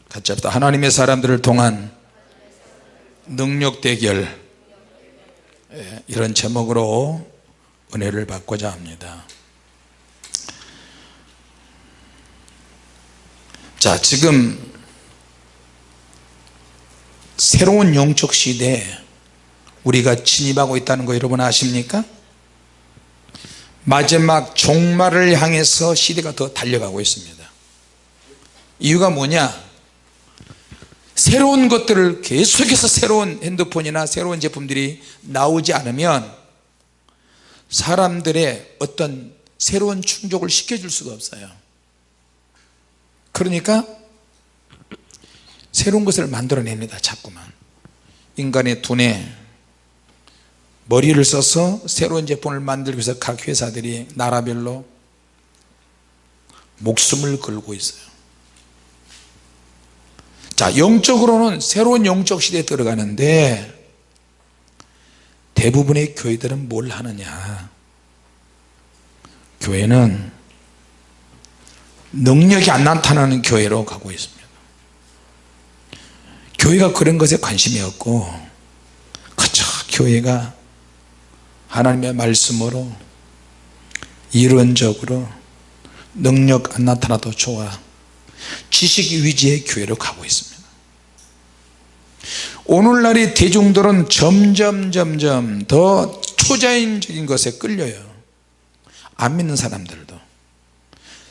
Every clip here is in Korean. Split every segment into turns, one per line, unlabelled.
같이 합시다. 하나님의 사람들을 통한 능력 대결, 이런 제목으로 은혜를 받고자 합니다. 자, 지금 새로운 영적 시대에 우리가 진입하고 있다는 거 여러분 아십니까? 마지막 종말을 향해서 시대가 더 달려가고 있습니다. 이유가 뭐냐? 새로운 것들을 계속해서 새로운 핸드폰이나 새로운 제품들이 나오지 않으면 사람들의 어떤 새로운 충족을 시켜줄 수가 없어요. 그러니까 새로운 것을 만들어냅니다. 자꾸만 인간의 두뇌, 머리를 써서 새로운 제품을 만들기 위해서 각 회사들이 나라별로 목숨을 걸고 있어요. 자, 영적으로는 새로운 영적 시대에 들어가는데 대부분의 교회들은 뭘 하느냐? 교회는 능력이 안 나타나는 교회로 가고 있습니다. 교회가 그런 것에 관심이 없고 그저 교회가 하나님의 말씀으로 이론적으로 능력 안 나타나도 좋아, 지식 위주의 교회로 가고 있습니다. 오늘날의 대중들은 점점 더 초자연적인 것에 끌려요. 안 믿는 사람들도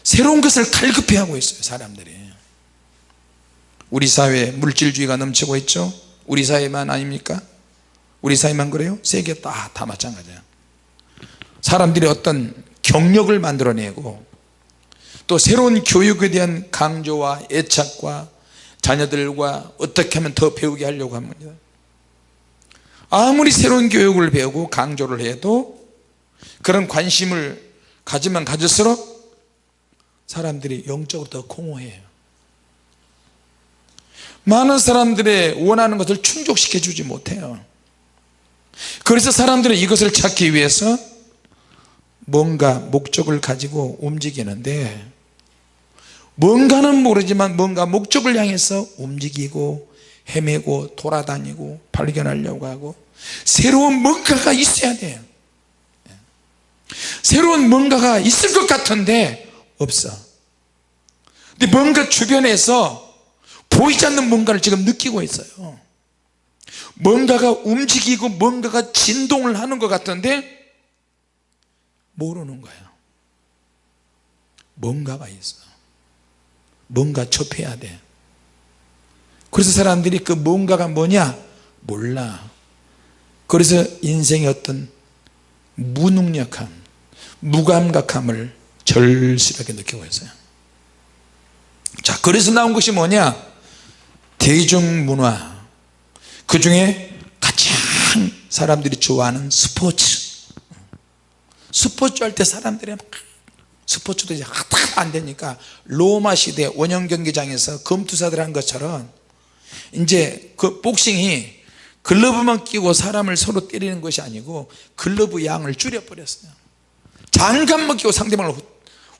새로운 것을 갈급해하고 있어요. 사람들이. 우리 사회에 물질주의가 넘치고 있죠. 우리 사회만 아닙니까? 우리 사회만 그래요? 세계 다 마찬가지야. 사람들이 어떤 경력을 만들어내고 또 새로운 교육에 대한 강조와 애착과 자녀들과 어떻게 하면 더 배우게 하려고 합니다. 아무리 새로운 교육을 배우고 강조를 해도 그런 관심을 가지면 가질수록 사람들이 영적으로 더 공허해요. 많은 사람들의 원하는 것을 충족시켜 주지 못해요. 그래서 사람들은 이것을 찾기 위해서 뭔가 목적을 가지고 움직이는데, 뭔가는 모르지만 뭔가 목적을 향해서 움직이고 헤매고 돌아다니고 발견하려고 하고 새로운 뭔가가 있어야 돼요. 새로운 뭔가가 있을 것 같은데 없어. 근데 뭔가 주변에서 보이지 않는 뭔가를 지금 느끼고 있어요. 뭔가가 움직이고 뭔가가 진동을 하는 것 같은데 모르는 거예요. 뭔가가 있어. 뭔가 접해야 돼. 그래서 사람들이 그 뭔가가 뭐냐 몰라. 그래서 인생의 어떤 무능력함, 무감각함을 절실하게 느끼고 있어요. 자, 그래서 나온 것이 뭐냐? 대중문화, 그 중에 가장 사람들이 좋아하는 스포츠 할 때 사람들이 막 스포츠도 이제 안 되니까 로마 시대 원형 경기장에서 검투사들 한 것처럼 이제 그 복싱이 글러브만 끼고 사람을 서로 때리는 것이 아니고 글러브 양을 줄여버렸어요. 장갑만 끼고 상대방을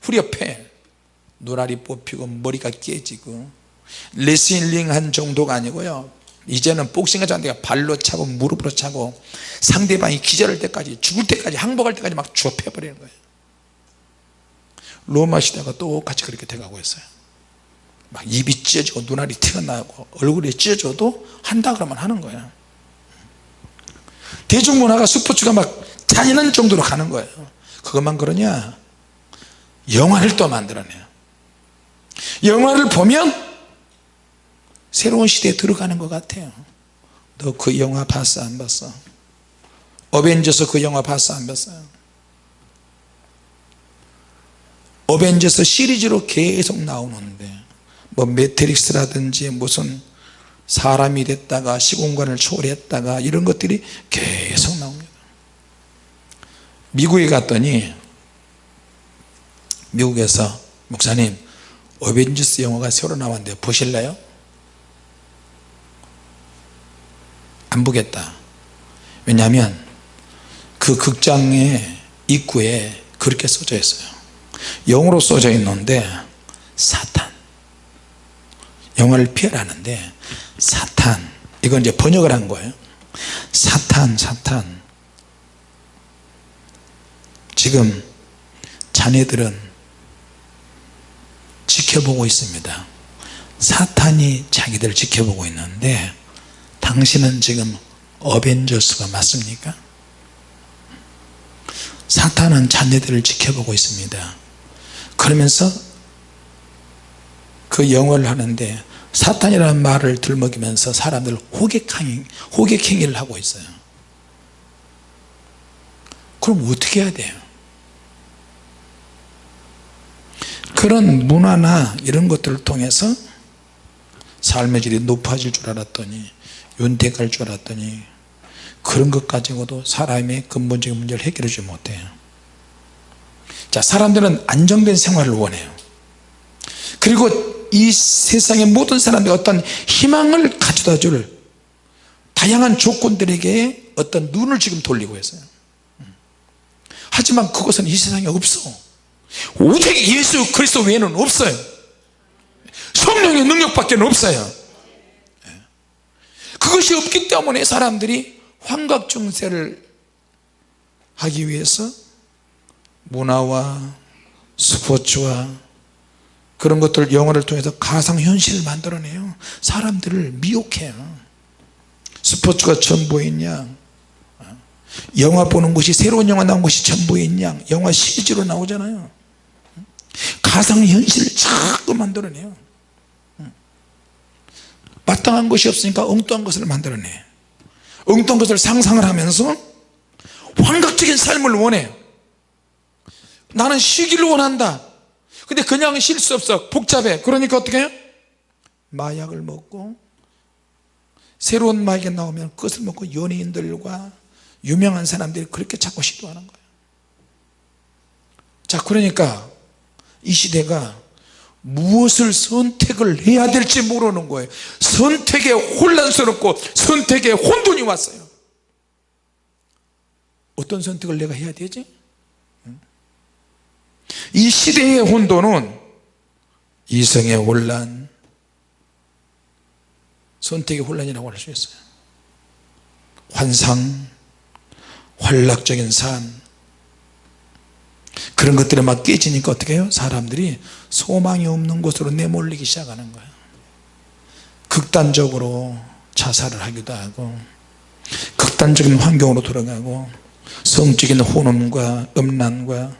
후려 패. 노라리 뽑히고 머리가 깨지고 레슬링 한 정도가 아니고요, 이제는 복싱하지 않는 데가 발로 차고 무릎으로 차고 상대방이 기절할 때까지, 죽을 때까지, 항복할 때까지 막 좁혀버리는 거예요. 로마 시대가 똑같이 그렇게 돼가고 있어요. 막 입이 찢어지고 눈알이 튀어나오고 얼굴이 찢어져도 한다 그러면 하는 거예요. 대중문화가 스포츠가 막 잔인한 정도로 가는 거예요. 그것만 그러냐? 영화를 또 만들어내요. 영화를 보면 새로운 시대에 들어가는 것 같아요. 너 그 영화 봤어 안 봤어? 어벤져스 그 영화 봤어 안 봤어요? 어벤져스 시리즈로 계속 나오는데 뭐 매트릭스라든지 무슨 사람이 됐다가 시공간을 초월했다가 이런 것들이 계속 나옵니다. 미국에 갔더니 미국에서 목사님 어벤져스 영화가 새로 나왔는데 보실래요? 안 보겠다. 왜냐하면 그 극장의 입구에 그렇게 써져 있어요. 영어로 써져 있는데 사탄, 영화를 피하라는데 사탄, 이건 이제 번역을 한 거예요. 사탄 지금 자녀들은 지켜보고 있습니다. 사탄이 자기들 지켜보고 있는데 당신은 지금 어벤져스가 맞습니까? 사탄은 자녀들을 지켜보고 있습니다. 그러면서 그 영어를 하는데 사탄이라는 말을 들먹이면서 사람들 호객행위를 하고 있어요. 그럼 어떻게 해야 돼요? 그런 문화나 이런 것들을 통해서 삶의 질이 높아질 줄 알았더니, 윤택할 줄 알았더니 그런 것 가지고도 사람의 근본적인 문제를 해결해 주지 못해요. 자, 사람들은 안정된 생활을 원해요. 그리고 이 세상의 모든 사람들이 어떤 희망을 가져다 줄 다양한 조건들에게 어떤 눈을 지금 돌리고 있어요. 하지만 그것은 이 세상에 없어. 오직 예수 그리스도 외에는 없어요. 성령의 능력밖에 없어요. 그것이 없기 때문에 사람들이 환각증세를 하기 위해서 문화와 스포츠와 그런 것들, 영화를 통해서 가상현실을 만들어내요. 사람들을 미혹해요. 스포츠가 전부인 양, 영화 보는 것이, 새로운 영화 나온 것이 전부인 양, 영화 CG로 나오잖아요. 가상현실을 자꾸 만들어내요. 마땅한 것이 없으니까 엉뚱한 것을 만들어내. 엉뚱한 것을 상상을 하면서 환각적인 삶을 원해요. 나는 쉬기를 원한다. 근데 그냥 쉴 수 없어. 복잡해. 그러니까 어떻게 해요? 마약을 먹고, 새로운 마약이 나오면 그것을 먹고 연예인들과 유명한 사람들이 그렇게 자꾸 시도하는 거예요. 자, 그러니까 이 시대가 무엇을 선택을 해야 될지 모르는 거예요. 선택에 혼란스럽고 선택에 혼돈이 왔어요. 어떤 선택을 내가 해야 되지? 이 시대의 혼돈은 이성의 혼란, 선택의 혼란이라고 할 수 있어요. 환상, 환락적인 삶, 그런 것들이 막 깨지니까 어떻게 해요? 사람들이 소망이 없는 곳으로 내몰리기 시작하는 거예요. 극단적으로 자살을 하기도 하고, 극단적인 환경으로 돌아가고, 성적인 혼돈과 음란과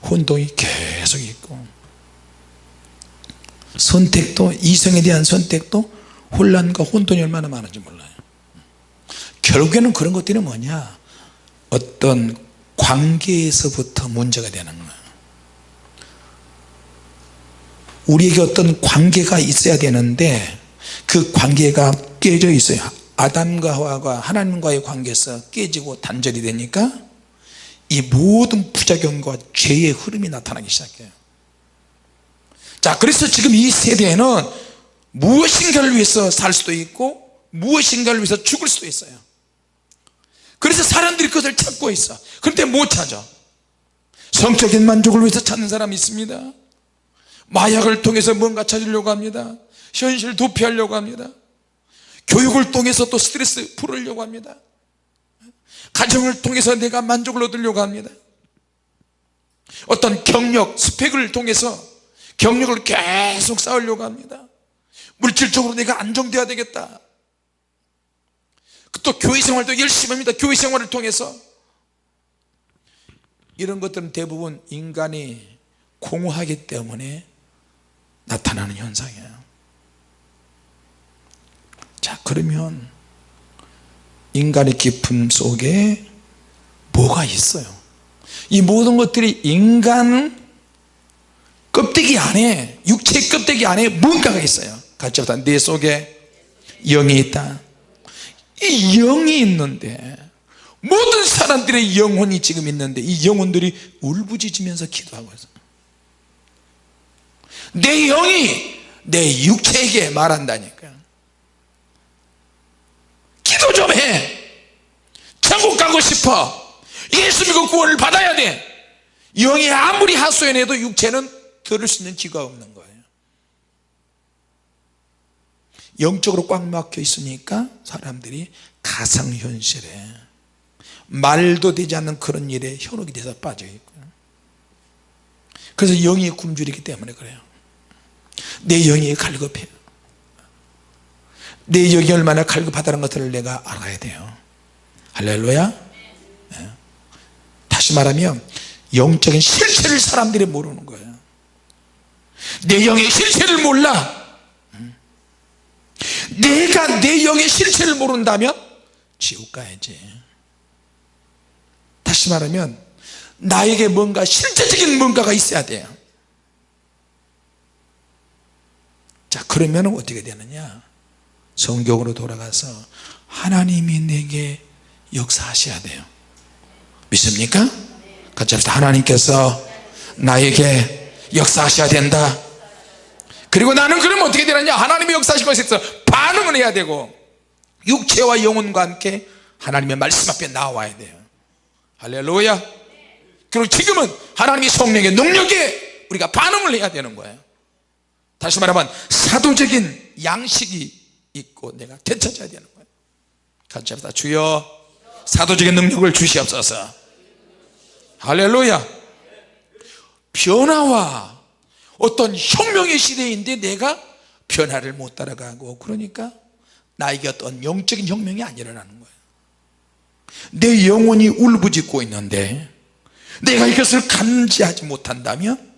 혼동이 계속 있고, 선택도, 이성에 대한 선택도 혼란과 혼돈이 얼마나 많은지 몰라요. 결국에는 그런 것들이 뭐냐, 어떤 관계에서부터 문제가 되는 거예요. 우리에게 어떤 관계가 있어야 되는데 그 관계가 깨져 있어요. 아담과 하와가 하나님과의 관계에서 깨지고 단절이 되니까 이 모든 부작용과 죄의 흐름이 나타나기 시작해요. 자, 그래서 지금 이 세대에는 무엇인가를 위해서 살 수도 있고 무엇인가를 위해서 죽을 수도 있어요. 그래서 사람들이 그것을 찾고 있어. 그런데 못 찾아. 성적인 만족을 위해서 찾는 사람이 있습니다. 마약을 통해서 뭔가 찾으려고 합니다. 현실 도피하려고 합니다. 교육을 통해서 또 스트레스 풀으려고 합니다. 가정을 통해서 내가 만족을 얻으려고 합니다. 어떤 경력, 스펙을 통해서 경력을 계속 쌓으려고 합니다. 물질적으로 내가 안정돼야 되겠다. 또 교회 생활도 열심히 합니다. 교회 생활을 통해서. 이런 것들은 대부분 인간이 공허하기 때문에 나타나는 현상이에요. 자, 그러면 인간의 깊음 속에 뭐가 있어요? 이 모든 것들이 인간 껍데기 안에, 육체 껍데기 안에 뭔가가 있어요. 같이 합시다. 내 속에 영이 있다. 이 영이 있는데, 모든 사람들의 영혼이 지금 있는데 이 영혼들이 울부짖으면서 기도하고 있어요. 내 영이 내 육체에게 말한다니까. 기도 좀 해. 천국 가고 싶어. 예수 믿고 구원을 받아야 돼. 영이 아무리 하소연해도 육체는 들을 수 있는 기가 없는 거예요. 영적으로 꽉 막혀 있으니까 사람들이 가상현실에 말도 되지 않는 그런 일에 현혹이 돼서 빠져 있고요. 그래서 영이 굶주리기 때문에 그래요. 내 영이 갈급해요. 내 영이 얼마나 갈급하다는 것을 내가 알아야 돼요. 할렐루야. 네. 다시 말하면 영적인 실체를 사람들이 모르는 거예요. 내 영의 실체를 몰라. 내가 내 영의 실체를 모른다면 지옥 가야지. 다시 말하면 나에게 뭔가 실제적인 뭔가가 있어야 돼요. 자, 그러면 어떻게 되느냐, 성경으로 돌아가서 하나님이 내게 역사하셔야 돼요. 믿습니까? 같이 합시다. 하나님께서 나에게 역사하셔야 된다. 그리고 나는 그러면 어떻게 되느냐, 하나님의 역사하신 것에 있어서 반응을 해야 되고 육체와 영혼과 함께 하나님의 말씀 앞에 나와야 돼요. 할렐루야. 그리고 지금은 하나님의 성령의 능력에 우리가 반응을 해야 되는 거예요. 다시 말하면 사도적인 양식이 있고 내가 되찾아야 되는 거예요. 같이 합시다. 주여 사도적인 능력을 주시옵소서. 할렐루야. 변화와 어떤 혁명의 시대인데 내가 변화를 못 따라가고, 그러니까 나에게 어떤 영적인 혁명이 안 일어나는 거예요. 내 영혼이 울부짖고 있는데 내가 이것을 감지하지 못한다면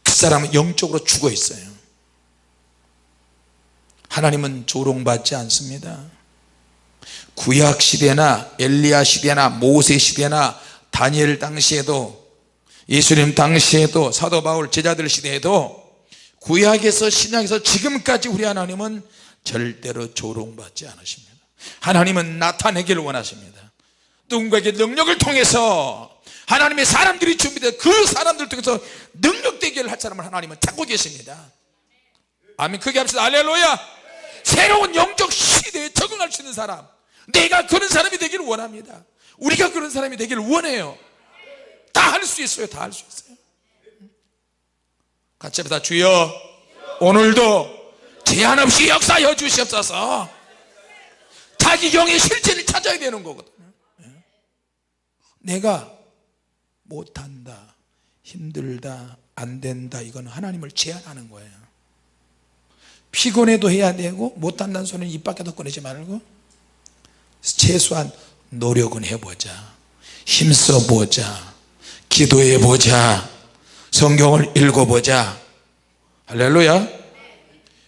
그 사람은 영적으로 죽어 있어요. 하나님은 조롱받지 않습니다. 구약 시대나 엘리야 시대나 모세 시대나 다니엘 당시에도, 예수님 당시에도, 사도 바울 제자들 시대에도, 구약에서 신약에서 지금까지 우리 하나님은 절대로 조롱받지 않으십니다. 하나님은 나타내기를 원하십니다. 누군가에게 능력을 통해서 하나님의 사람들이 준비된 그 사람들 통해서 능력되기를 할 사람을 하나님은 찾고 계십니다. 아멘. 크게 합시다. 할렐루야. 새로운 영적 시대에 적응할 수 있는 사람, 내가 그런 사람이 되기를 원합니다. 우리가 그런 사람이 되기를 원해요. 다 할 수 있어요. 다 할 수 있어요. 같이 합시다. 주여 오늘도 제한 없이 역사하여 주시옵소서. 자기 영의 실체를 찾아야 되는 거거든요. 내가 못한다, 힘들다, 안 된다, 이건 하나님을 제한하는 거예요. 피곤해도 해야 되고, 못한다는 소리는 입 밖에도 꺼내지 말고 최소한 노력은 해보자, 힘써보자, 기도해보자, 성경을 읽어보자. 할렐루야.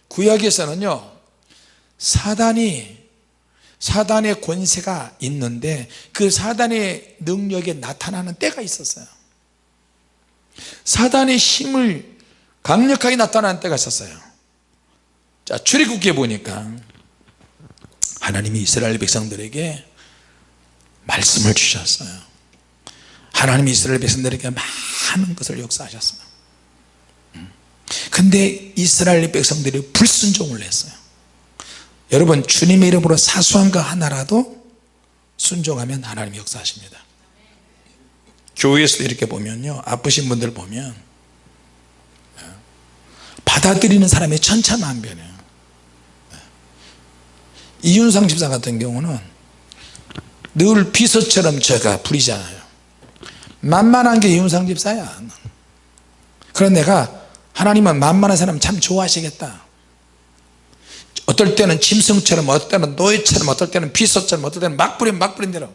구약에서는요 사단의 권세가 있는데 그 사단의 능력에 나타나는 때가 있었어요. 사단의 힘을 강력하게 나타나는 때가 있었어요. 자, 출애굽기에 보니까 하나님이 이스라엘 백성들에게 말씀을 주셨어요. 하나님이 이스라엘 백성들에게 많은 것을 역사하셨어요. 근데 이스라엘 백성들이 불순종을 했어요. 여러분, 주님의 이름으로 사소한 거 하나라도 순종하면 하나님이 역사하십니다. 교회에서도 이렇게 보면요, 아프신 분들 보면 받아들이는 사람이 천차만별이에요. 이윤상 집사 같은 경우는 늘 비서처럼 제가 부리잖아요. 만만한 게 이윤상 집사야. 그런 내가, 하나님은 만만한 사람 참 좋아하시겠다. 어떨 때는 짐승처럼, 어떨 때는 노예처럼, 어떨 때는 비서처럼, 어떨 때는 막 부린 대로.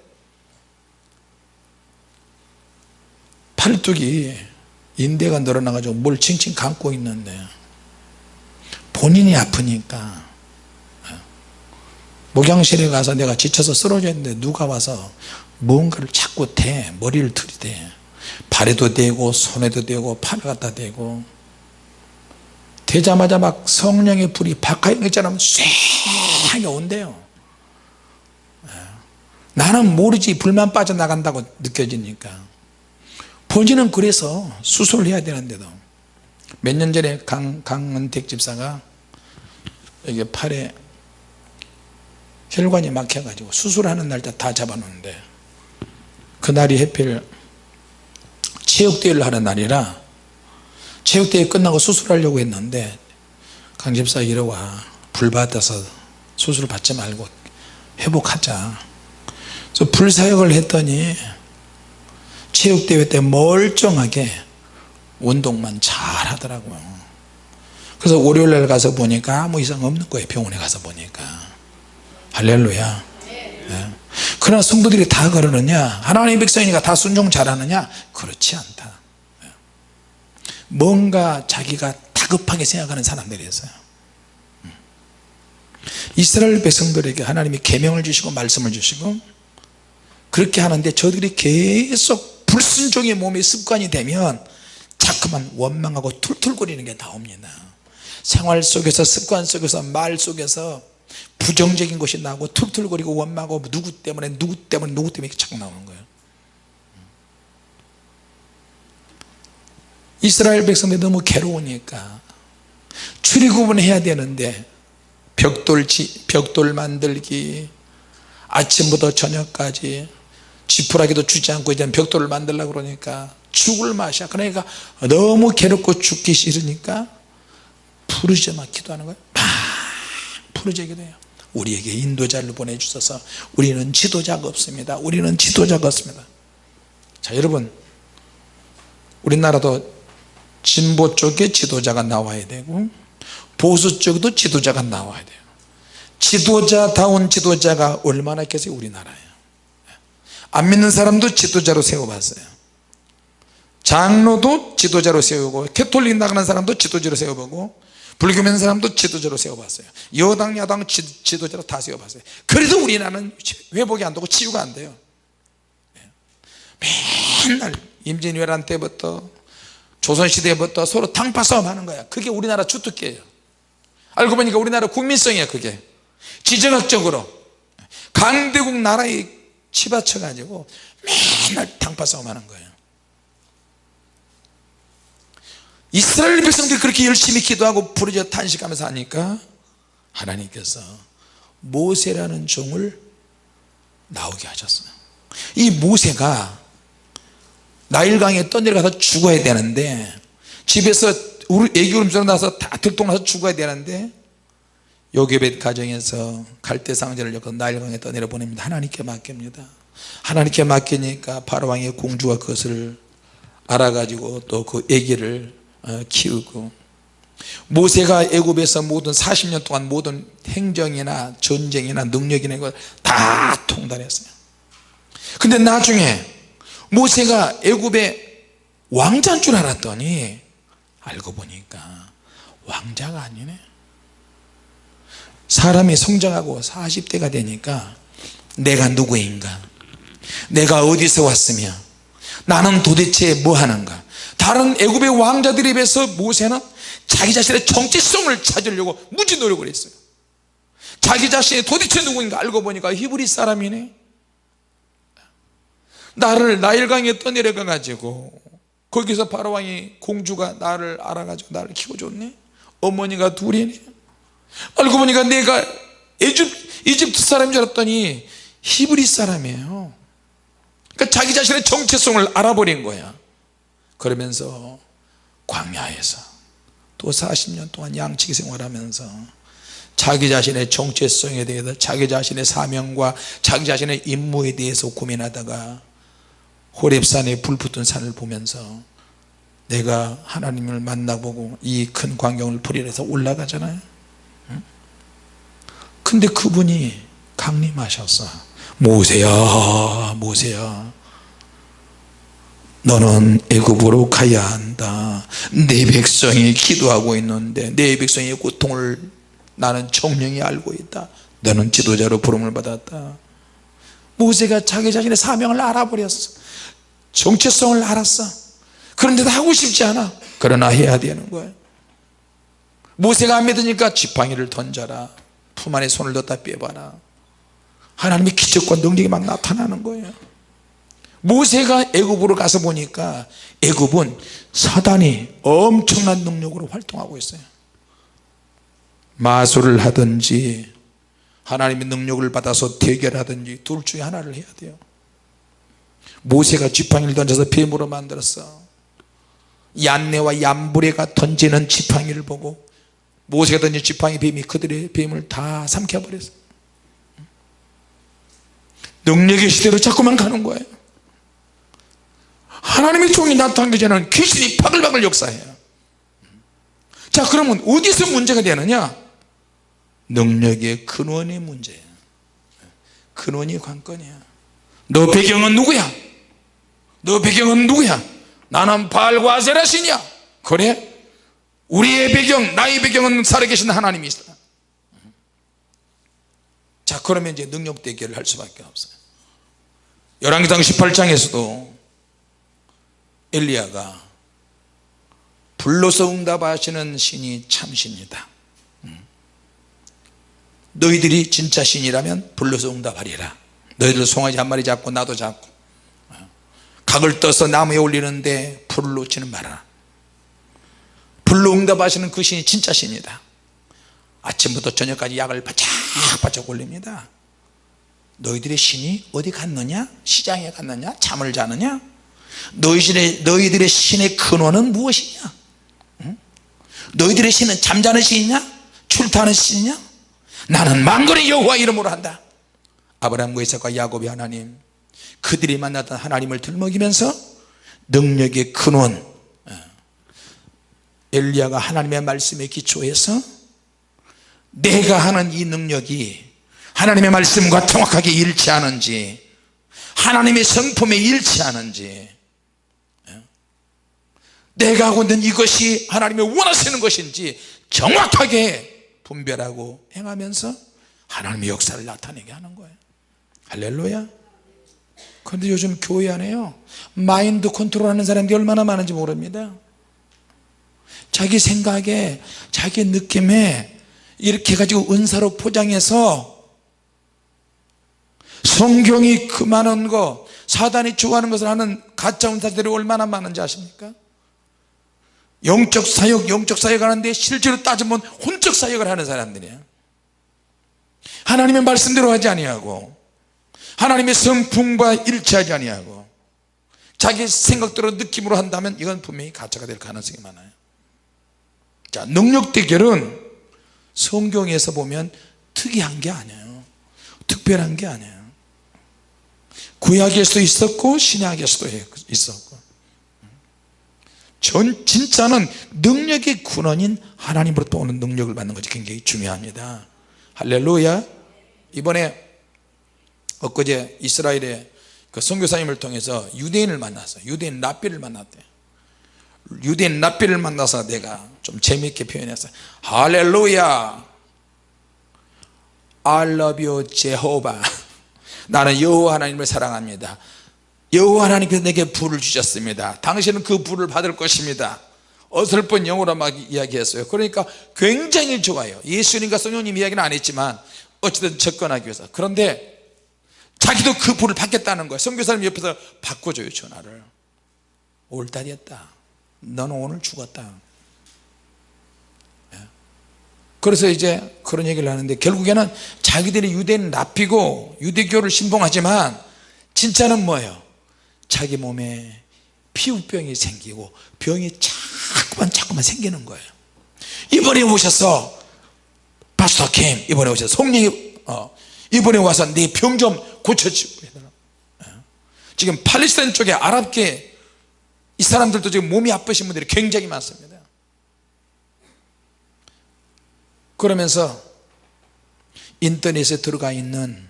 팔뚝이 인대가 늘어나가지고 뭘 칭칭 감고 있는데 본인이 아프니까 목양실에 가서 내가 지쳐서 쓰러져 있는데 누가 와서 뭔가를 자꾸 대, 머리를 들이대. 발에도 대고 손에도 대고 팔을 갖다 대고, 되자마자 막 성령의 불이 박하영처럼 쇠하게 온대요. 나는 모르지, 불만 빠져나간다고 느껴지니까. 본인은 그래서 수술을 해야 되는데도. 몇 년 전에 강은택 집사가 여기 팔에 혈관이 막혀가지고 수술하는 날짜 다 잡아놓는데, 그날이 하필 체육대회를 하는 날이라 체육대회 끝나고 수술하려고 했는데 강 집사 이리 와, 불 받아서 수술 받지 말고 회복하자. 그래서 불사역을 했더니 체육대회 때 멀쩡하게 운동만 잘 하더라고요. 그래서 월요일날 가서 보니까 아무 이상 없는 거예요. 병원에 가서 보니까. 할렐루야. 네. 그러나 성도들이 다 그러느냐, 하나님의 백성이니까 다 순종 잘하느냐, 그렇지 않다. 뭔가 자기가 다급하게 생각하는 사람들이 있어요. 이스라엘 백성들에게 하나님이 계명을 주시고 말씀을 주시고 그렇게 하는데 저들이 계속 불순종의 몸의 습관이 되면 자꾸만 원망하고 툴툴거리는 게 나옵니다. 생활 속에서, 습관 속에서, 말 속에서 부정적인 것이 나오고 툴툴거리고 원망하고 누구 때문에 이렇게 자꾸 나오는 거예요. 이스라엘 백성들이 너무 괴로우니까 출애굽은 해야 되는데 벽돌 만들기, 아침부터 저녁까지 지푸라기도 주지 않고 이제 벽돌을 만들려고 그러니까 죽을 맛이야. 그러니까 너무 괴롭고 죽기 싫으니까 부르짖어만 기도하는 거예요. 막 부르짖기도 해요. 우리에게 인도자를 보내주셔서 우리는 지도자가 없습니다. 우리는 지도자가 없습니다. 자, 여러분, 우리나라도 진보 쪽에 지도자가 나와야 되고 보수 쪽에도 지도자가 나와야 돼요. 지도자다운 지도자가 얼마나 계세요? 우리나라에. 안 믿는 사람도 지도자로 세워봤어요. 장로도 지도자로 세우고, 캐톨릭 나가는 사람도 지도자로 세워보고, 불교 믿는 사람도 지도자로 세워봤어요. 여당 야당 지도자로 다 세워봤어요. 그래도 우리나라는 회복이 안 되고 치유가 안 돼요. 맨날 임진왜란 때부터 조선시대부터 서로 당파 싸움하는 거야. 그게 우리나라 주특기예요. 알고 보니까 우리나라 국민성이야. 그게 지정학적으로 강대국 나라에 치받쳐 가지고 맨날 당파 싸움하는 거예요. 이스라엘 백성들이 그렇게 열심히 기도하고 부르짖어 탄식하면서 하니까 하나님께서 모세라는 종을 나오게 하셨어요. 이 모세가 나일강에 떠내려가서 죽어야 되는데, 집에서 애기 울음소리 나서 다 들통나서 죽어야 되는데 요게벳 가정에서 갈대상자를 엮어 나일강에 떠내려 보냅니다. 하나님께 맡깁니다. 하나님께 맡기니까 바로왕의 공주가 그것을 알아가지고 또 그 애기를 키우고, 모세가 애굽에서 모든 40년 동안 모든 행정이나 전쟁이나 능력이나 이걸 다 통달했어요. 근데 나중에 모세가 애굽의 왕자인 줄 알았더니 알고 보니까 왕자가 아니네. 사람이 성장하고 40대가 되니까 내가 누구인가, 내가 어디서 왔으며 나는 도대체 뭐 하는가. 다른 애굽의 왕자들에 비해서 모세는 자기 자신의 정체성을 찾으려고 무지 노력을 했어요. 자기 자신이 도대체 누구인가 알고 보니까 히브리 사람이네. 나를 나일강에 떠내려가 가지고 거기서 바로왕이 공주가 나를 알아가지고 나를 키워줬네. 어머니가 둘이네. 알고 보니까 내가 이집트 사람인 줄 알았더니 히브리 사람이에요. 그러니까 자기 자신의 정체성을 알아버린 거야. 그러면서 광야에서 또 40년 동안 양치기 생활하면서 자기 자신의 정체성에 대해서, 자기 자신의 사명과 자기 자신의 임무에 대해서 고민하다가 호렙산에 불 붙은 산을 보면서 내가 하나님을 만나보고 이 큰 광경을 보리라서 올라가잖아요. 근데 그분이 강림하셨어. 모세야, 모세야, 너는 애굽으로 가야 한다. 내 백성이 기도하고 있는데 내 백성의 고통을 나는 정령이 알고 있다. 너는 지도자로 부름을 받았다. 모세가 자기 자신의 사명을 알아버렸어. 정체성을 알았어. 그런데도 하고 싶지 않아. 그러나 해야 되는 거예요. 모세가 안 믿으니까 지팡이를 던져라, 품 안에 손을 넣었다 빼봐라. 하나님의 기적과 능력이 막 나타나는 거예요. 모세가 애굽으로 가서 보니까 애굽은 사단이 엄청난 능력으로 활동하고 있어요. 마술을 하든지 하나님의 능력을 받아서 대결하든지 둘 중에 하나를 해야 돼요. 모세가 지팡이를 던져서 뱀으로 만들었어. 얀네와 얀브레가 던지는 지팡이를 보고 모세가 던진 지팡이 뱀이 그들의 뱀을 다 삼켜버렸어. 능력의 시대로 자꾸만 가는 거예요. 하나님의 종이 나타나기 전에는 귀신이 바글바글 역사해요. 자, 그러면 어디서 문제가 되느냐? 능력의 근원의 문제예요. 근원이 관건이야. 너 배경은 누구야? 너 배경은 누구야? 나는 바알과 아세라 신이야. 그래? 우리의 배경, 나의 배경은 살아계신 하나님이시다. 자, 그러면 이제 능력 대결을 할 수밖에 없어요. 열왕기상 18장에서도 엘리야가 불로서 응답하시는 신이 참신이다. 너희들이 진짜 신이라면 불로서 응답하리라. 너희들 송아지 한 마리 잡고 나도 잡고 각을 떠서 나무에 올리는데 불을 놓지는 마라. 불로 응답하시는 그 신이 진짜 신이다. 아침부터 저녁까지 약을 바짝바짝 올립니다. 너희들의 신이 어디 갔느냐? 시장에 갔느냐? 잠을 자느냐? 너희들의 신의 근원은 무엇이냐? 너희들의 신은 잠자는 신이냐? 출타하는 신이냐? 나는 만군의 여호와 이름으로 한다. 아브라함과 이삭과 야곱의 하나님, 그들이 만났던 하나님을 들먹이면서 능력의 근원, 엘리야가 하나님의 말씀에 기초해서 내가 하는 이 능력이 하나님의 말씀과 정확하게 일치하는지, 하나님의 성품에 일치하는지, 내가 하고 있는 이것이 하나님의 원하시는 것인지 정확하게 분별하고 행하면서 하나님의 역사를 나타내게 하는 거예요. 할렐루야. 그런데 요즘 교회 안에요, 마인드 컨트롤하는 사람들이 얼마나 많은지 모릅니다. 자기 생각에, 자기 느낌에 이렇게 가지고 은사로 포장해서 성경이 그 많은 거, 사단이 좋아하는 것을 하는 가짜 은사들이 얼마나 많은지 아십니까? 영적 사역 하는데 실제로 따지면 혼적 사역을 하는 사람들이에요. 하나님의 말씀대로 하지 아니하고, 하나님의 성품과 일치하지 아니하고, 자기 생각대로 느낌으로 한다면 이건 분명히 가짜가 될 가능성이 많아요. 자, 능력 대결은 성경에서 보면 특이한 게 아니에요. 특별한 게 아니에요. 구약에서도 있었고 신약에서도 있었고, 진짜는 능력의 근원인 하나님으로부터 오는 능력을 받는 것이 굉장히 중요합니다. 할렐루야. 이번에 엊그제 이스라엘의 그 선교사님을 통해서 유대인을 만났어요. 유대인 랍비를 만났대요. 유대인 랍비를 만나서 내가 좀 재미있게 표현했어요. 할렐루야, I love you Jehovah. 나는 여호와 하나님을 사랑합니다. 여호와 하나님께서 내게 불을 주셨습니다. 당신은 그 불을 받을 것입니다. 어설픈 영어로 막 이야기했어요. 그러니까 굉장히 좋아요. 예수님과 성령님 이야기는 안 했지만 어쨌든 접근하기 위해서. 그런데 자기도 그 불을 받겠다는 거예요. 선교사님 옆에서 바꿔줘요, 전화를. 옳다 됐다, 너는 오늘 죽었다. 그래서 이제 그런 얘기를 하는데, 결국에는 자기들이 유대인 납히고 유대교를 신봉하지만 진짜는 뭐예요? 자기 몸에 피부병이 생기고 병이 자꾸만 생기는 거예요. 이번에 오셔서 파스터 캠, 이번에 오셔서 성령이 이번에 와서 네 병 좀 고쳐주고. 지금 팔레스타인 쪽에 아랍계 이 사람들도 지금 몸이 아프신 분들이 굉장히 많습니다. 그러면서 인터넷에 들어가 있는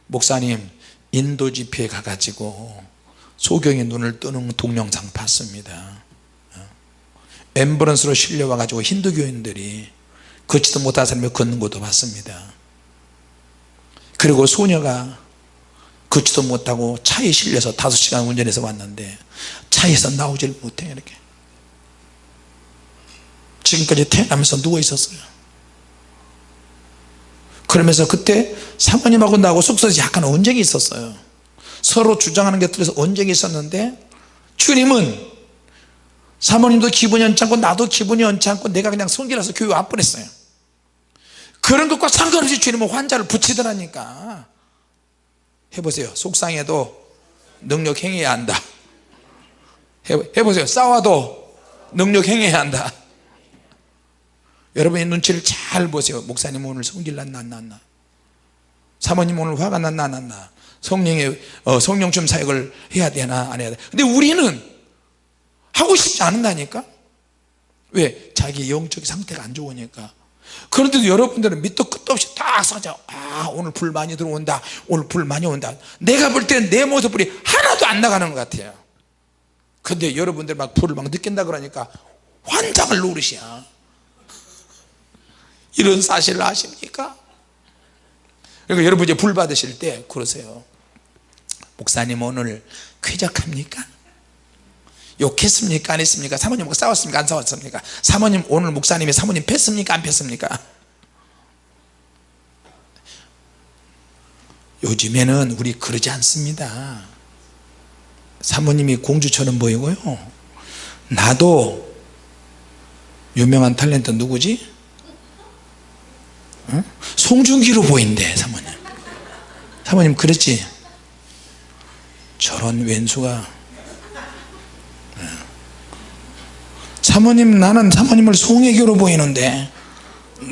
목사님 인도 집회에 가가지고 소경의 눈을 뜨는 동영상 봤습니다. 앰뷸런스로 실려와가지고 힌두교인들이 걷지도 못한 사람이 걷는 것도 봤습니다. 그리고 소녀가 걷지도 못하고 차에 실려서 5시간 운전해서 왔는데 차에서 나오질 못해. 이렇게 지금까지 태어나면서 누워 있었어요. 그러면서 그때 사모님하고 나하고 숙소에서 약간 언쟁이 있었어요. 서로 주장하는 게 틀려서 언쟁이 있었는데, 주님은 사모님도 기분이 언짢고 나도 기분이 언짢고 내가 그냥 성질나서 교회 안 보냈어요. 그런 것과 상관없이 주님은 환자를 붙이더라니까. 해보세요. 속상해도 능력 행해야 한다. 해보세요. 싸워도 능력 행해야 한다. 여러분의 눈치를 잘 보세요. 목사님 오늘 성질 났나 안 났나, 사모님 오늘 화가 났나 안 났나, 성령춤 사역을 해야 되나 안 해야 되나. 근데 우리는 하고 싶지 않는다니까. 왜? 자기 영적 상태가 안 좋으니까. 그런데도 여러분들은 밑도 끝도 없이 딱 써져. 오늘 불 많이 들어온다, 오늘 불 많이 온다. 내가 볼 때는 내 모습이 하나도 안 나가는 것 같아요. 근데 여러분들 막 불을 막 느낀다 그러니까 환장을 노릇이야. 이런 사실을 아십니까? 그러니까 여러분 이제 불 받으실 때 그러세요. 목사님 오늘 쾌적합니까? 욕했습니까 안 했습니까? 사모님과 싸웠습니까 안 싸웠습니까? 사모님 오늘 목사님이 사모님 팼습니까 안 팼습니까? 요즘에는 우리 그러지 않습니다. 사모님이 공주처럼 보이고요, 나도 유명한 탤런트 누구지? 송중기로 보인대. 사모님 그랬지? 저런 왼수가. 사모님 나는 사모님을 송혜교로 보이는데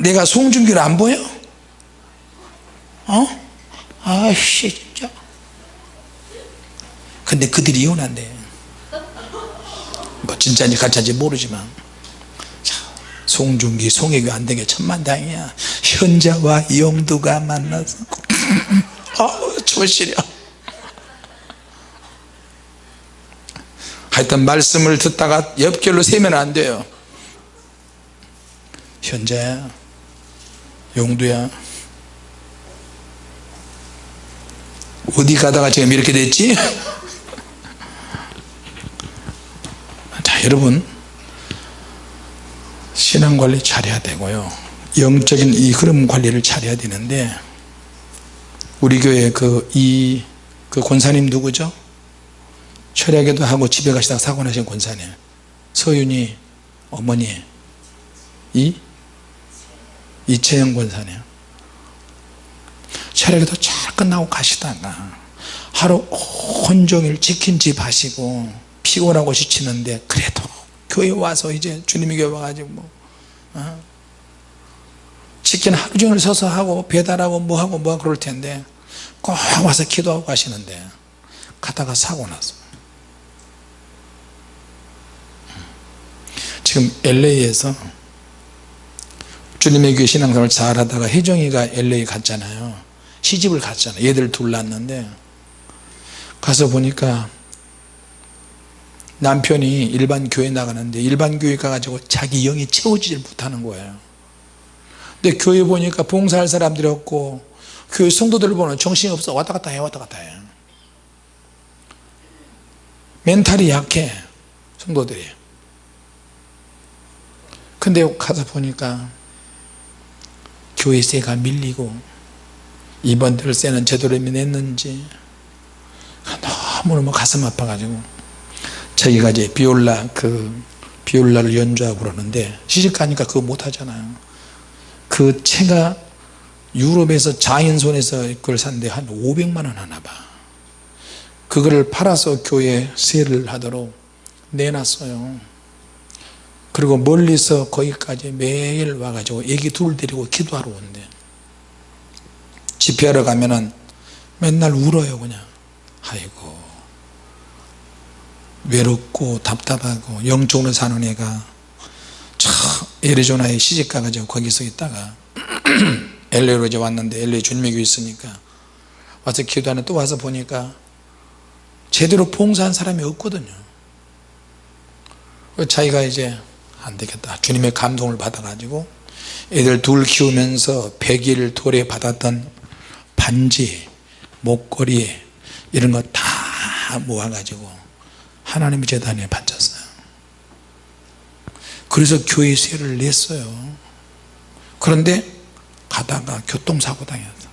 내가 송중기로 안 보여? 아씨 진짜. 근데 그들이 이혼한대. 뭐 진짜인지 가짜인지 모르지만 송중기 송혜교 안 되게 천만다행이야. 현자와 영두가 만나서 조시려. 하여튼 말씀을 듣다가 옆길로 세면 안 돼요. 현자야, 용두야, 어디 가다가 지금 이렇게 됐지? 자, 여러분 신앙관리 잘해야 되고요, 영적인 이 흐름 관리를 잘해야 되는데, 우리 교회 그 권사님 누구죠? 철야기도 하고 집에 가시다가 사고 나신 권사님, 서윤이 어머니 이채영 권사님, 철야기도 잘 끝나고 가시다가 하루 온종일 지킨 집 하시고 피곤하고 지치는데 그래도 교회 와서 이제 주님의 교회 와가지고 치킨 하루 종일 서서 하고 배달하고 뭐하고 그럴 텐데 꼭 와서 기도하고 가시는데 가다가 사고 났어. 지금 LA에서 주님의 교회 신앙생활을 잘하다가 혜정이가 LA 갔잖아요. 시집을 갔잖아요. 얘들 둘 낳았는데 가서 보니까 남편이 일반 교회 나가는데 일반 교회 가가지고 자기 영이 채워지질 못하는 거예요. 근데 교회 보니까 봉사할 사람들이 없고 교회 성도들 보면 정신이 없어. 왔다 갔다 해. 멘탈이 약해 성도들이. 근데 가서 보니까 교회세가 밀리고 이번들세는 제대로 냈는지 너무너무 가슴 아파가지고 자기가 이제 비올라를 연주하고 그러는데 시집가니까 그거 못하잖아요. 그 채가 유럽에서 자인손에서 그걸 샀는데 한 500만 원 하나 봐. 그거를 팔아서 교회 세를 하도록 내놨어요. 그리고 멀리서 거기까지 매일 와가지고 애기 둘 데리고 기도하러 온대. 집회하러 가면은 맨날 울어요. 그냥 아이고 외롭고 답답하고 영적으로 사는 애가 참 애리조나에 시집 가가지고 거기서 있다가 LA로 이제 왔는데 LA 주님의 교회 있으니까 와서 기도하는, 또 와서 보니까 제대로 봉사한 사람이 없거든요. 자기가 이제 안 되겠다, 주님의 감동을 받아가지고 애들 둘 키우면서 100일 도래 받았던 반지, 목걸이 이런 거 다 모아가지고 하나님의 재단에 바쳤어요. 그래서 교회 세를 냈어요. 그런데 가다가 교통사고 당했어.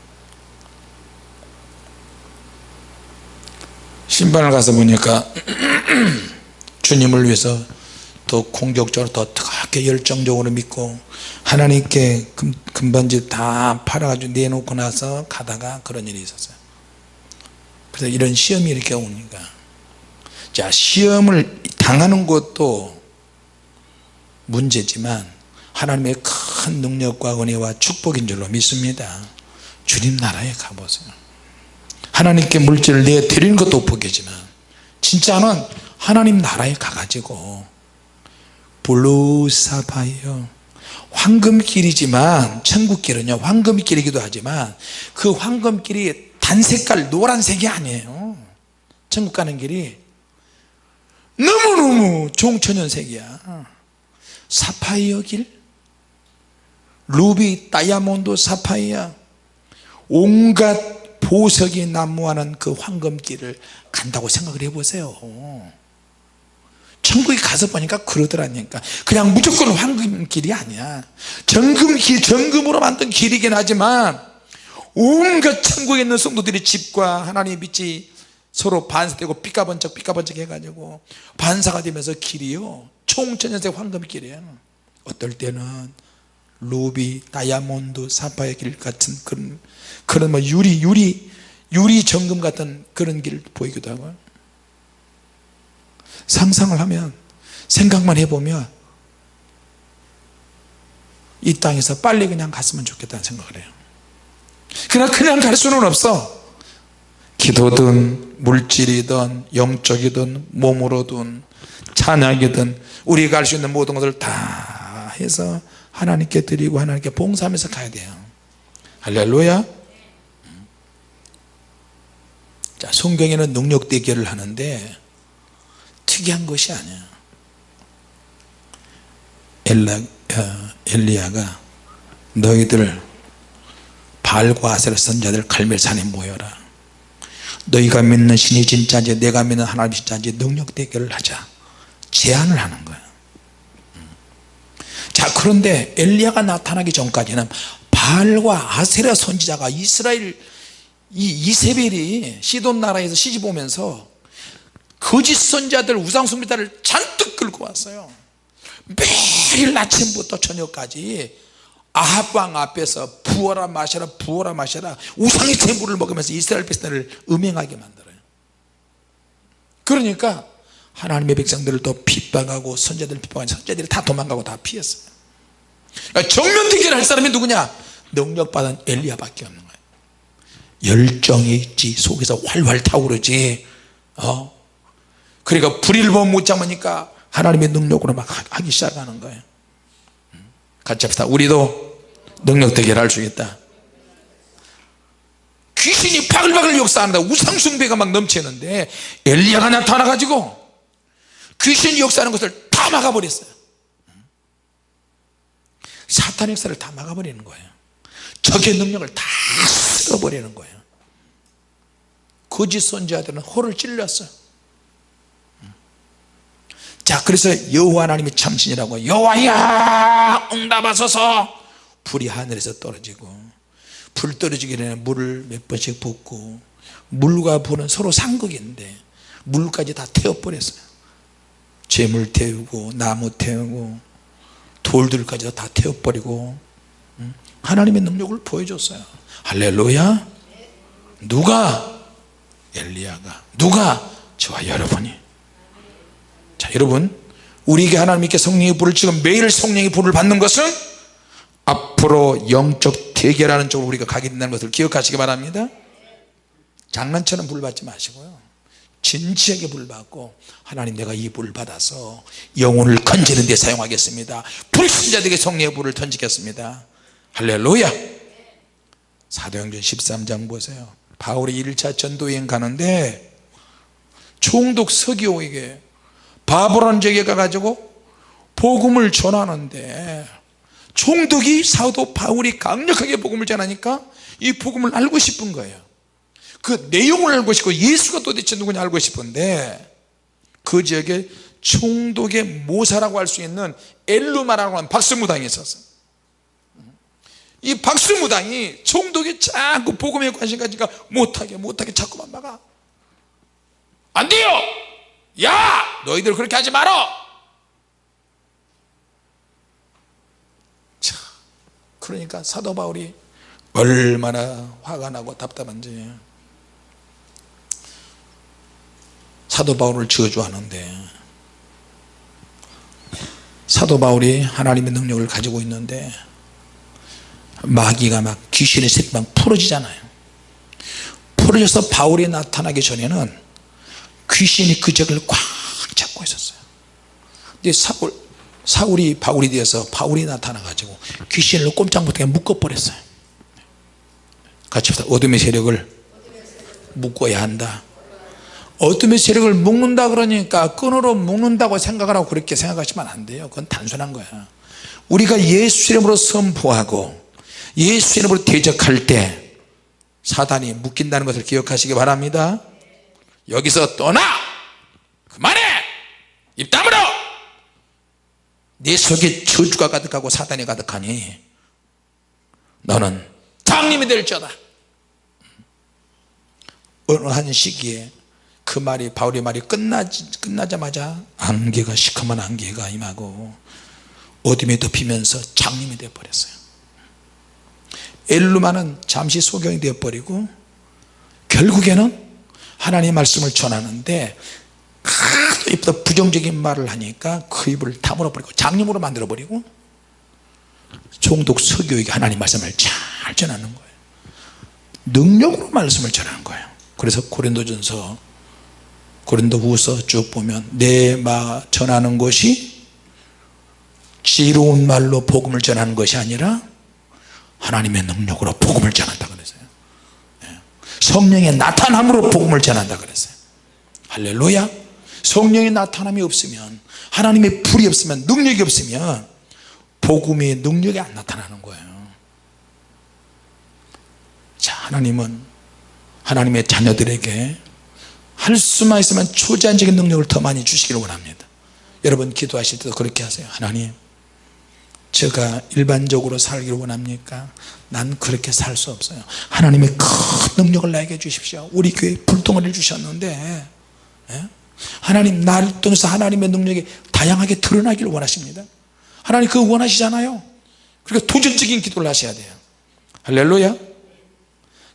신방을 가서 보니까 주님을 위해서 더 공격적으로 더 뜨겁게 열정적으로 믿고 하나님께 금반지 다 팔아가지고 내놓고 나서 가다가 그런 일이 있었어요. 그래서 이런 시험이 이렇게 오니까, 자, 시험을 당하는 것도 문제지만 하나님의 큰 큰 능력과 은혜와 축복인 줄로 믿습니다. 주님 나라에 가보세요. 하나님께 물질을 내 드리는 것도 복이지만 진짜는 하나님 나라에 가가지고 블루 사파이어 황금길이지만 천국길은요 황금길이기도 하지만 그 황금길이 단색깔 노란색이 아니에요. 천국 가는 길이 너무너무 종천연색이야. 사파이어 길, 루비, 다이아몬드, 사파이어 온갖 보석이 난무하는 그 황금길을 간다고 생각을 해보세요. 천국에 가서 보니까 그러더라니까. 그냥 무조건 황금길이 아니야. 정금길, 정금으로 만든 길이긴 하지만 온갖 천국에 있는 성도들이 집과 하나님의 빛이 서로 반사되고 삐까번쩍 해가지고 반사가 되면서 길이요 총천연색 황금길이에요. 어떨 때는 루비, 다이아몬드, 사파이어 길 같은 그런 뭐 유리 정금 같은 그런 길을 보이기도 하고, 상상을 하면 생각만 해보면 이 땅에서 빨리 그냥 갔으면 좋겠다는 생각을 해요. 그러나 그냥 갈 수는 없어. 기도든 물질이든 영적이든 몸으로든 찬양이든 우리가 할 수 있는 모든 것을 다 해서 하나님께 드리고 하나님께 봉사하면서 가야 돼요. 할렐루야. 자, 성경에는 능력 대결을 하는데 특이한 것이 아니야. 엘리야가 너희들 바알과 아세라 선자들 갈멜산에 모여라. 너희가 믿는 신이 진짜인지 내가 믿는 하나님이 진짜인지 능력 대결을 하자. 제안을 하는 거야. 자, 그런데 엘리야가 나타나기 전까지는 바알과 아세라 선지자가 이스라엘 이세벨이 시돈 나라에서 시집 오면서 거짓 선자들 우상숭배자를 잔뜩 끌고 왔어요. 매일 아침부터 저녁까지 아합 왕 앞에서 부어라 마셔라 부어라 마셔라 우상의 제물을 먹으면서 이스라엘 백성들을 음행하게 만들어요. 그러니까 하나님의 백성들을 또 핍박하고 선자들을 핍박하고 선자들이 다 도망가고 다 피했어요. 그러니까 정면 대결할 사람이 누구냐? 능력받은 엘리야밖에 없는 거예요. 열정이 있지, 속에서 활활 타오르지. 그러니까 불의를 보면 못 참으니까 하나님의 능력으로 막 하기 시작하는 거예요. 같이 합시다. 우리도 능력 대결할 수 있다. 귀신이 바글바글 역사하는데 우상숭배가 막 넘치는데 엘리야가 나타나가지고 귀신이 역사하는 것을 다 막아버렸어요. 사탄의 역사를 다 막아버리는 거예요. 적의 능력을 다 쓸어버리는 거예요. 거짓 선지자들은 호를 찔렸어요. 자, 그래서 여호와 하나님이 참신이라고 여호와야 응답하소서. 불이 하늘에서 떨어지고 불 떨어지기 전에 물을 몇 번씩 붓고 물과 불은 서로 상극인데 물까지 다 태워버렸어요. 재물 태우고 나무 태우고 돌들까지 다 태워버리고 하나님의 능력을 보여줬어요. 할렐루야. 누가? 엘리야가. 누가? 저와 여러분이. 자, 여러분, 우리에게 하나님께 성령의 불을, 지금 매일 성령의 불을 받는 것은 앞으로 영적 대결하는 쪽으로 우리가 가게 된다는 것을 기억하시기 바랍니다. 장난처럼 불 받지 마시고요, 진지하게 불 받고 하나님 내가 이 불을 받아서 영혼을 건지는 데 사용하겠습니다. 불신자들에게 성령의 불을 던지겠습니다. 할렐루야. 사도행전 13장 보세요. 바울이 1차 전도여행 가는데 총독 서기오에게 바벨론 지역에 가가지고 복음을 전하는데 총독이 사도 바울이 강력하게 복음을 전하니까 이 복음을 알고 싶은 거예요. 그 내용을 알고 싶고 예수가 도대체 누구냐 알고 싶은데 그 지역에 총독의 모사라고 할 수 있는 엘루마라고 하는 박수무당이 있었어요. 이 박수무당이 총독이 자꾸 복음에 관심 가지니까 못하게 자꾸만 막아. 안 돼요. 야, 너희들 그렇게 하지 마라. 자, 그러니까 사도 바울이 얼마나 화가 나고 답답한지 사도 바울을 저주하는데, 사도 바울이 하나님의 능력을 가지고 있는데 마귀가 막 귀신의 세력이 막 풀어지잖아요. 풀어져서 바울이 나타나기 전에는 귀신이 그 적을 꽉 잡고 있었어요. 근데 사울이 바울이 되어서 바울이 나타나 가지고 귀신을 꼼짝 못하게 묶어버렸어요. 같이 합시다. 어둠의 세력을 묶어야 한다. 어둠의 세력을 묶는다 그러니까 끈으로 묶는다고 생각을 하고 그렇게 생각하시면 안 돼요. 그건 단순한 거야. 우리가 예수 이름으로 선포하고 예수 이름으로 대적할 때 사단이 묶인다는 것을 기억하시기 바랍니다. 여기서 떠나! 그만해! 입 다물어! 내 속에 저주가 가득하고 사단이 가득하니 너는 장님이 될지어다. 어느 한 시기에 그 말이 바울의 말이 끝나자마자 안개가 시커먼 안개가 임하고 어둠이 덮이면서 장님이 되어버렸어요. 엘루마는 잠시 소경이 되어버리고 결국에는 하나님의 말씀을 전하는데 하도 입에다 부정적인 말을 하니까 그 입을 다물어버리고 장님으로 만들어버리고 종독 서교에게 하나님 말씀을 잘 전하는 거예요. 능력으로 말씀을 전하는 거예요. 그래서 고린도후서 쭉 보면 내 전하는 것이 지혜로운 말로 복음을 전하는 것이 아니라 하나님의 능력으로 복음을 전한다 그랬어요. 성령의 나타남으로 복음을 전한다 그랬어요. 할렐루야. 성령의 나타남이 없으면 하나님의 불이 없으면 능력이 없으면 복음의 능력이 안 나타나는 거예요. 자, 하나님은 하나님의 자녀들에게 할 수만 있으면 초자연적인 능력을 더 많이 주시기를 원합니다. 여러분 기도하실 때도 그렇게 하세요. 하나님, 제가 일반적으로 살기를 원합니까? 난 그렇게 살 수 없어요. 하나님의 큰 능력을 나에게 주십시오. 우리 교회에 불덩어리를 주셨는데 하나님 나를 통해서 하나님의 능력이 다양하게 드러나기를 원하십니다. 하나님 그거 원하시잖아요. 그러니까 도전적인 기도를 하셔야 돼요. 할렐루야.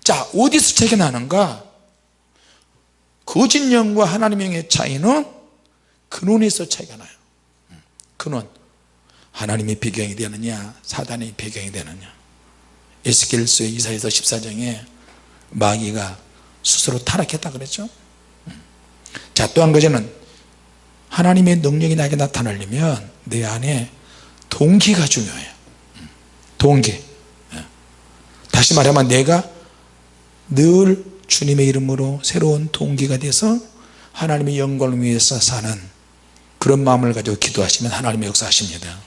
자, 어디서 차이가 나는가? 거짓 영과 하나님의 영의 차이는 근원에서 차이가 나요. 근원, 하나님의 배경이 되느냐 사단의 배경이 되느냐. 에스겔서 이사야서 14장에 마귀가 스스로 타락했다 그랬죠. 자, 또 한 가지는 하나님의 능력이 나에게 나타나려면 내 안에 동기가 중요해요. 동기. 다시 말하면 내가 늘 주님의 이름으로 새로운 동기가 돼서 하나님의 영광을 위해서 사는 그런 마음을 가지고 기도하시면 하나님의 역사하십니다.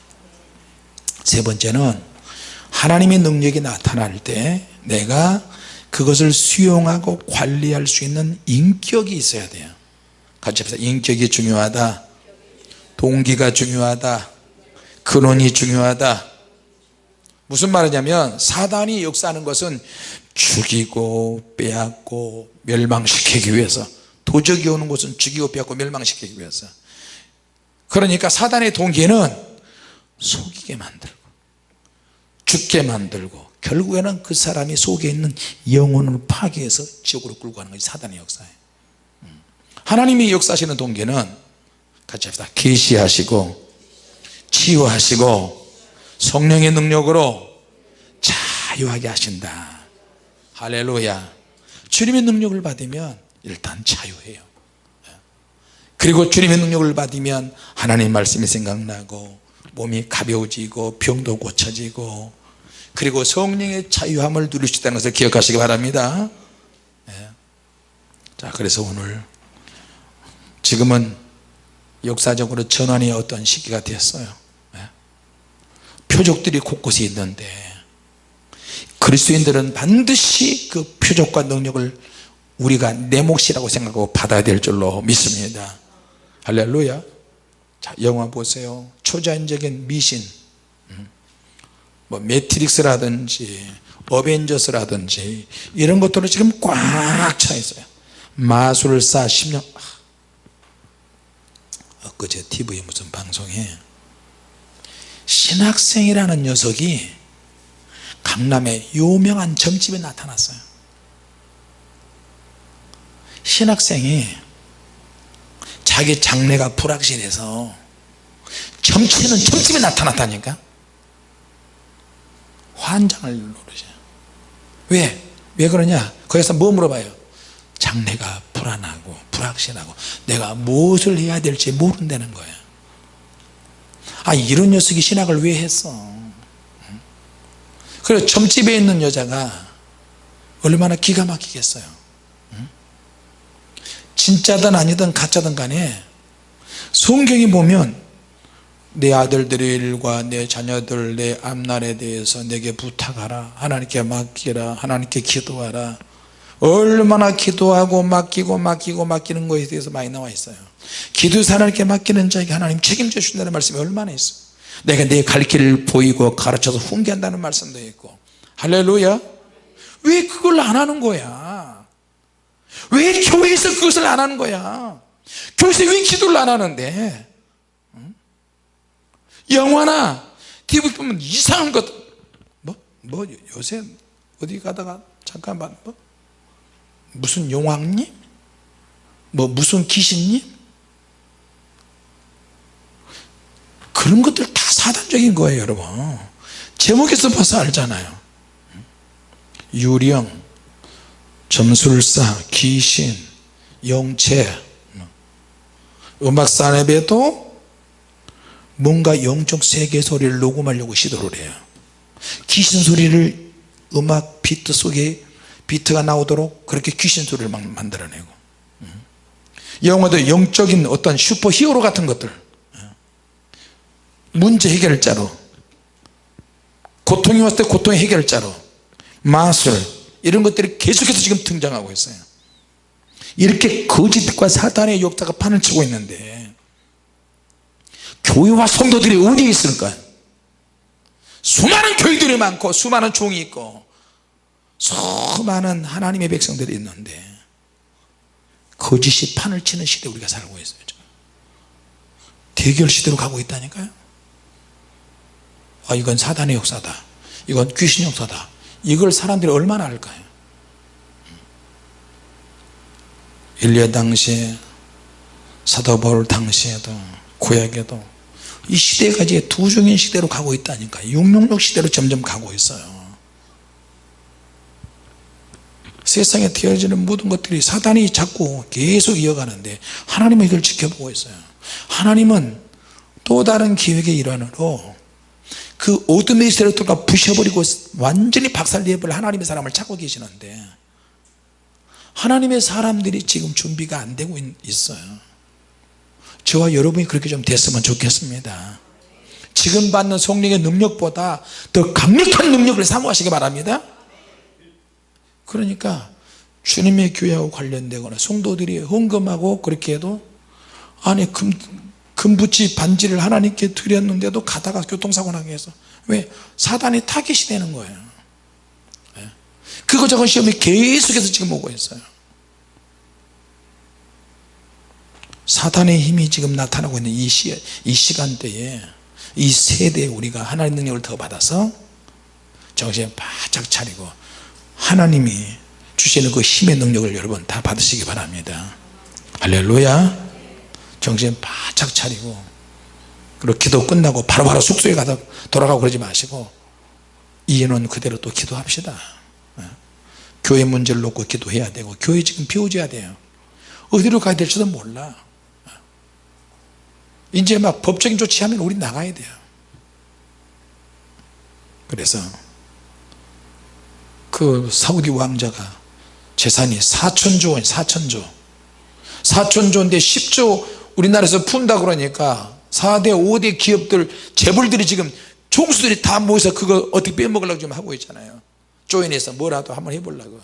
세 번째는 하나님의 능력이 나타날 때 내가 그것을 수용하고 관리할 수 있는 인격이 있어야 돼요. 같이 합시다. 인격이 중요하다. 동기가 중요하다. 근원이 중요하다. 무슨 말이냐면 사단이 역사하는 것은 죽이고 빼앗고 멸망시키기 위해서, 도적이 오는 곳은 죽이고 빼앗고 멸망시키기 위해서. 그러니까 사단의 동기는 속이게 만들고 죽게 만들고 결국에는 그 사람이 속에 있는 영혼을 파괴해서 지옥으로 끌고 가는 것이 사단의 역사예요. 하나님이 역사하시는 동기는 같이 합시다. 계시하시고 치유하시고 성령의 능력으로 자유하게 하신다. 할렐루야. 주님의 능력을 받으면 일단 자유해요. 그리고 주님의 능력을 받으면 하나님 말씀이 생각나고 몸이 가벼워지고 병도 고쳐지고 그리고 성령의 자유함을 누릴 수 있다는 것을 기억하시기 바랍니다. 자, 그래서 오늘 지금은 역사적으로 전환의 어떤 시기가 됐어요. 표적들이 곳곳에 있는데 그리스도인들은 반드시 그 표적과 능력을 우리가 내 몫이라고 생각하고 받아야 될 줄로 믿습니다. 할렐루야. 자, 영화 보세요. 초자연적인 미신, 뭐 매트릭스라든지 어벤져스라든지 이런 것들로 지금 꽉 차 있어요. 마술사 10년. 엊그제 TV에 무슨 방송에 신학생이라는 녀석이 강남의 유명한 점집에 나타났어요. 신학생이 자기 장래가 불확실해서 점치는 점집에 나타났다니까. 환장을 노르셔요. 왜 그러냐, 거기서 뭐 물어봐요? 장래가 불안하고 불확실하고 내가 무엇을 해야 될지 모른다는 거예요. 이런 녀석이 신학을 왜 했어? 그리고 점집에 있는 여자가 얼마나 기가 막히겠어요. 진짜든 아니든 가짜든 간에 성경이 보면 내 아들들의 일과 내 자녀들 내 앞날에 대해서 내게 부탁하라, 하나님께 맡기라, 하나님께 기도하라, 얼마나 기도하고 맡기는 것에 대해서 많이 나와 있어요. 기도해서 하나님께 맡기는 자에게 하나님 책임져 주신다는 말씀이 얼마나 있어요. 내가 내 갈 길을 보이고 가르쳐서 훈계한다는 말씀도 있고. 할렐루야. 왜 그걸 안 하는 거야? 왜 교회에서 그것을 안 하는 거야? 교회에서 왜 기도를 안 하는데? 영화나 TV 보면 이상한 것, 요새 어디 가다가 잠깐만, 무슨 용왕님? 무슨 귀신님? 그런 것들 다 사단적인 거예요, 여러분. 제목에서 봐서 알잖아요. 유령, 점술사, 귀신, 영체. 음악 산업에도 뭔가 영적 세계 소리를 녹음하려고 시도를 해요. 귀신 소리를 음악 비트 속에 비트가 나오도록 그렇게 귀신 소리를 막 만들어내고, 영화도 영적인 어떤 슈퍼 히어로 같은 것들, 문제 해결자로, 고통이 왔을 때 고통의 해결자로, 마술, 이런 것들이 계속해서 지금 등장하고 있어요. 이렇게 거짓과 사단의 역사가 판을 치고 있는데 교회와 성도들이 어디에 있을까요? 수많은 교인들이 많고 수많은 종이 있고 수많은 하나님의 백성들이 있는데 거짓이 판을 치는 시대에 우리가 살고 있어요. 대결 시대로 가고 있다니까요. 이건 사단의 역사다, 이건 귀신 역사다, 이걸 사람들이 얼마나 알까요? 엘리야 당시에, 사도 바울 당시에도, 구약에도 이 시대가 이제 두 종의 시대로 가고 있다니까요. 666 시대로 점점 가고 있어요. 세상에 되어지는 모든 것들이 사단이 자꾸 계속 이어가는데 하나님은 이걸 지켜보고 있어요. 하나님은 또 다른 계획의 일환으로 그 어둠의 세력들과 부셔버리고 완전히 박살내버릴 하나님의 사람을 찾고 계시는데 하나님의 사람들이 지금 준비가 안 되고 있어요. 저와 여러분이 그렇게 좀 됐으면 좋겠습니다. 지금 받는 성령의 능력보다 더 강력한 능력을 사모하시기 바랍니다. 그러니까 주님의 교회하고 관련되거나 성도들이 헌금하고 그렇게 해도, 아니 금붙이 반지를 하나님께 드렸는데도 가다가 교통사고 나게 해서, 왜? 사단이 타깃이 되는 거예요. 그거 저거 시험이 계속해서 지금 오고 있어요. 사단의 힘이 지금 나타나고 있는 이 시간대에, 이 세대에 우리가 하나님의 능력을 더 받아서 정신 바짝 차리고 하나님이 주시는 그 힘의 능력을 여러분 다 받으시기 바랍니다. 할렐루야. 정신 바짝 차리고, 그리고 기도 끝나고 바로바로 숙소에 가서 돌아가고 그러지 마시고 이인원 그대로 또 기도합시다. 교회 문제를 놓고 기도해야 되고, 교회 지금 비워줘야 돼요. 어디로 가야 될지도 몰라. 이제 막 법적인 조치하면 우리 나가야 돼요. 그래서 그 사우디 왕자가 재산이 4천조 원, 4천조인데 10조 우리나라에서 푼다 그러니까 4대 5대 기업들 재벌들이 지금 총수들이 다 모여서 그거 어떻게 빼먹으려고 지금 하고 있잖아요. 조인해서 뭐라도 한번 해보려고.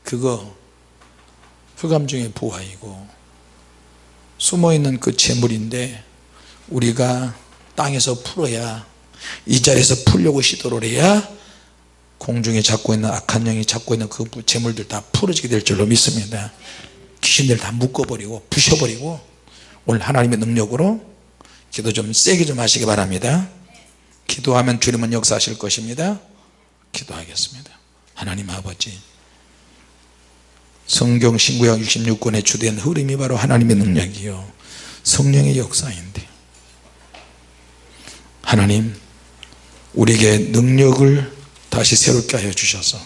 그거 흑암 중에 부하이고 숨어있는 그 재물인데 우리가 땅에서 풀어야, 이 자리에서 풀려고 시도를 해야 공중에 잡고 있는 악한 영이 잡고 있는 그 재물들 다 풀어지게 될 줄로 믿습니다. 귀신들 다 묶어버리고 부셔버리고 오늘 하나님의 능력으로 기도 좀 세게 좀 하시기 바랍니다. 기도하면 주님은 역사하실 것입니다. 기도하겠습니다. 하나님 아버지, 성경 신구약 66권의 주된 흐름이 바로 하나님의 능력이요 성령의 역사인데, 하나님 우리에게 능력을 다시 새롭게 하여 주셔서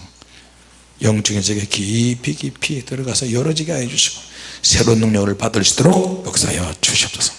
영적인 세계 깊이 깊이 들어가서 열어지게 하여 주시고 새로운 능력을 받을 수 있도록 역사하여 주시옵소서.